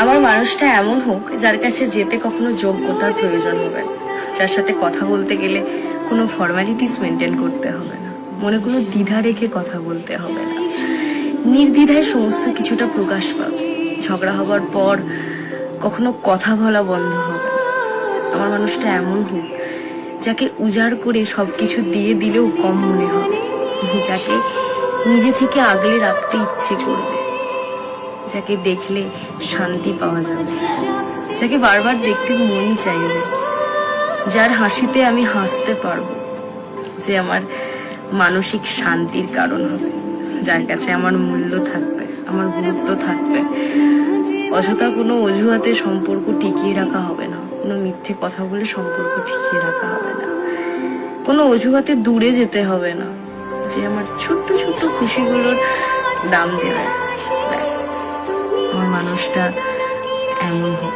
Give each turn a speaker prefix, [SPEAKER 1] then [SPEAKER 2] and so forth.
[SPEAKER 1] আমার মানুষটা এমন হোক যার কাছে যেতে কখনো যোগ্যতার প্রয়োজন হবে না, যার সাথে কথা বলতে গেলে কোনো ফর্মালিটিস মেনটেন করতে হবে না, মনে কোনো দ্বিধা রেখে কথা বলতে হবে না, নির্দ্বিধায় সমস্ত কিছুটা প্রকাশ পাবে। ঝগড়া হবার পর কখনো কথা বলা বন্ধ হবে না। আমার মানুষটা এমন হোক যাকে উজাড় করে সবকিছু দিয়ে দিলেও কম মনে হবে, যাকে নিজে থেকে আগলে রাখতে ইচ্ছে করবে, যাকে দেখলে শান্তি পাওয়া যাবে, যাকে বারবার দেখতে মনই চাইবে, যার হাসিতে আমি হাসতে পারবো, যে আমার মানসিক শান্তির কারণ হবে, যার কাছে আমার মূল্য থাকবে, আমার গুরুত্ব থাকবে। অযথা কোনো অজুহাতে সম্পর্ক টিকিয়ে রাখা হবে না, কোনো মিথ্যে কথা বলে সম্পর্ক টিকিয়ে রাখা হবে না, কোনো অজুহাতে দূরে যেতে হবে না, যে আমার ছোট্ট ছোট্ট খুশিগুলোর দাম দেবে। ব্যাস, আমার মানুষটা এমন হোক।